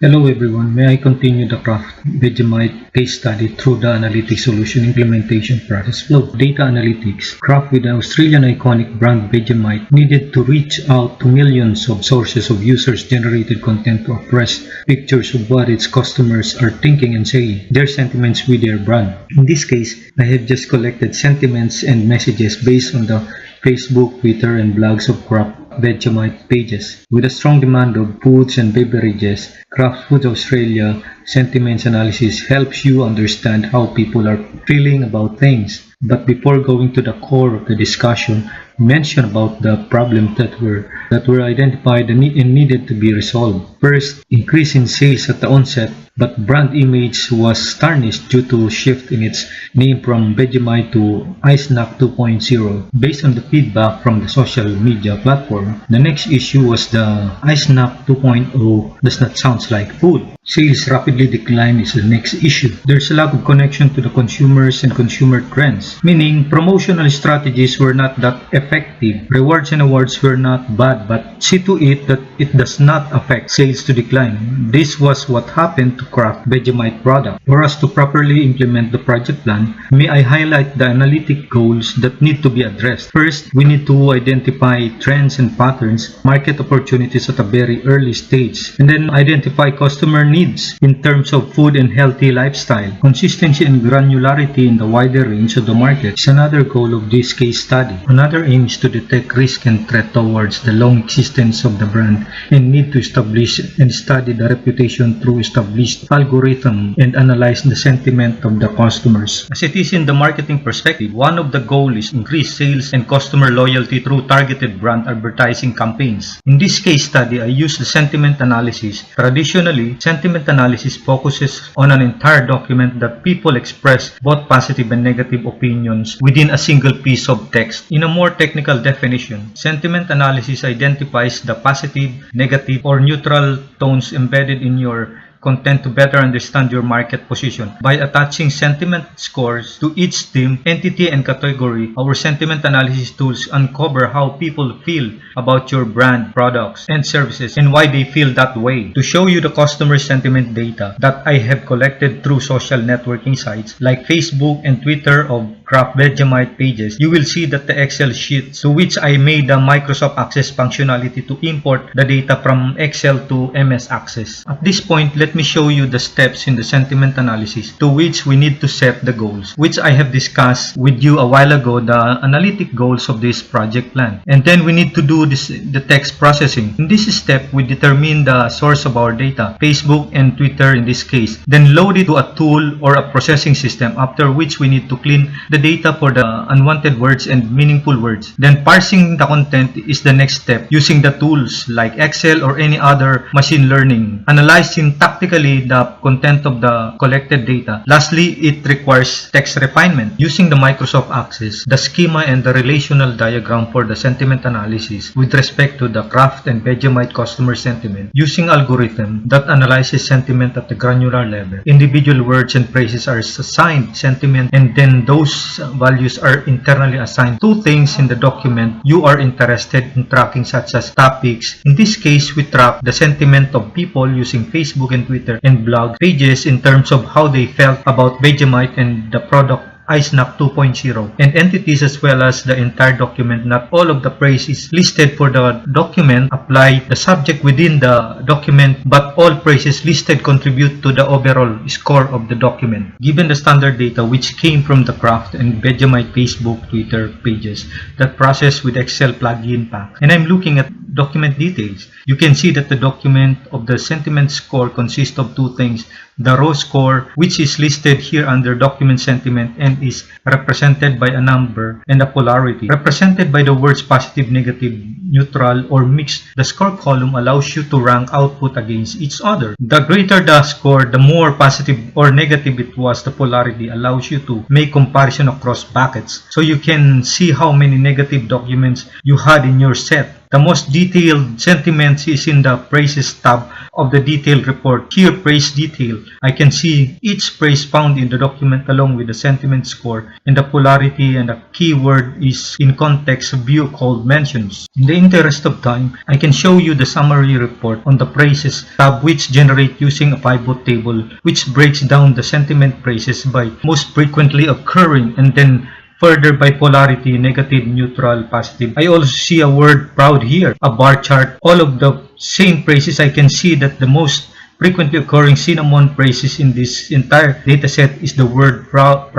Hello everyone, may I continue the Kraft Vegemite case study through the analytics solution implementation process flow. Data analytics. Kraft, with the Australian iconic brand Vegemite, needed to reach out to millions of sources of users-generated content to express pictures of what its customers are thinking and saying, their sentiments with their brand. In this case, I have just collected sentiments and messages based on the Facebook, Twitter, and blogs of Kraft Vegemite pages. With a strong demand of foods and beverages, Kraft Foods Australia sentiments analysis helps you understand how people are feeling about things. But before going to the core of the discussion, mention about the problems that were identified and needed to be resolved. First, increase in sales at the onset, but brand image was tarnished due to a shift in its name from Vegemite to iSnack 2.0 based on the feedback from the social media platform. The next issue was the iSnack 2.0 does not sound like food. Sales rapidly decline is the next issue. There's a lack of connection to the consumers and consumer trends, meaning promotional strategies were not that effective. Rewards and awards were not bad, but see to it that it does not affect sales to decline. This was what happened to Kraft Vegemite product. For us to properly implement the project plan, may I highlight the analytic goals that need to be addressed. First, we need to identify trends and patterns, market opportunities at a very early stage, and then identify customer needs in terms of food and healthy lifestyle. Consistency and granularity in the wider range of the market is another goal of this case study. Another aim is to detect risk and threat towards the long existence of the brand and need to establish and study the reputation through established algorithm and analyze the sentiment of the customers. As it is in the marketing perspective, one of the goals is increase sales and customer loyalty through targeted brand advertising campaigns. In this case study, I use the sentiment analysis. Traditionally, sentiment analysis focuses on an entire document that people express both positive and negative opinions within a single piece of text. In a more technical definition, sentiment analysis identifies the positive, negative, or neutral tones embedded in your content to better understand your market position. By attaching sentiment scores to each theme, entity, and category, our sentiment analysis tools uncover how people feel about your brand, products, and services and why they feel that way. To show you the customer sentiment data that I have collected through social networking sites like Facebook and Twitter of Kraft Vegemite pages, you will see that the Excel sheets to which I made the Microsoft Access functionality to import the data from Excel to MS Access. At this point, let me show you the steps in the sentiment analysis to which we need to set the goals, which I have discussed with you a while ago, the analytic goals of this project plan. And then we need to do the text processing. In this step, we determine the source of our data, Facebook and Twitter in this case, then load it to a tool or a processing system, after which we need to clean the data for the unwanted words and meaningful words. Then parsing the content is the next step using the tools like Excel or any other machine learning, analyzing tactically the content of the collected data. Lastly, it requires text refinement using the Microsoft Access, the schema, and the relational diagram for the sentiment analysis with respect to the Kraft and Vegemite customer sentiment using algorithm that analyzes sentiment at the granular level. Individual words and phrases are assigned sentiment, and then those values are internally assigned to things in the document you are interested in tracking, such as topics. In this case, we track the sentiment of people using Facebook and Twitter and blog pages in terms of how they felt about Vegemite and the product iSnack 2.0, and entities as well as the entire document. Not all of the praise is listed for the document apply the subject within the document, but all praises listed contribute to the overall score of the document. Given the standard data which came from the Kraft and Vegemite Facebook, Twitter pages that processed with Excel plugin pack, and I'm looking at document details, you can see that the document of the sentiment score consists of two things: the raw score, which is listed here under document sentiment and is represented by a number, and the polarity, represented by the words positive, negative, neutral, or mixed. The score column allows you to rank output against each other. The greater the score, the more positive or negative it was. The polarity allows you to make comparison across buckets, so you can see how many negative documents you had in your set. The most detailed sentiments is in the praises tab of the detailed report. Here, praise detail. I can see each praise found in the document along with the sentiment score and the polarity, and the keyword is in context view called mentions. In the interest of time, I can show you the summary report on the praises tab, which generate using a pivot table which breaks down the sentiment praises by most frequently occurring and then further by polarity, negative, neutral, positive. I also see a word proud here, a bar chart. All of the same praises, I can see that the most frequently occurring cinnamon praises in this entire dataset is the word proud.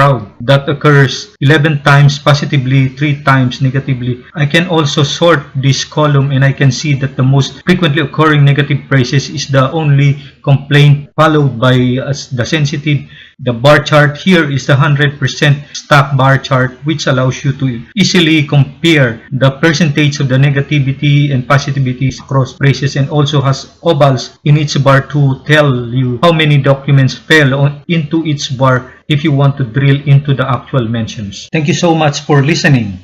That occurs 11 times positively, 3 times negatively. I can also sort this column and I can see that the most frequently occurring negative praises is the only complaint, followed by the sensitive. The bar chart here is the 100% stack bar chart, which allows you to easily compare the percentage of the negativity and positivities across praises, and also has ovals in each bar to tell you how many documents fell into each bar if you want to drill into the actual mentions. Thank you so much for listening.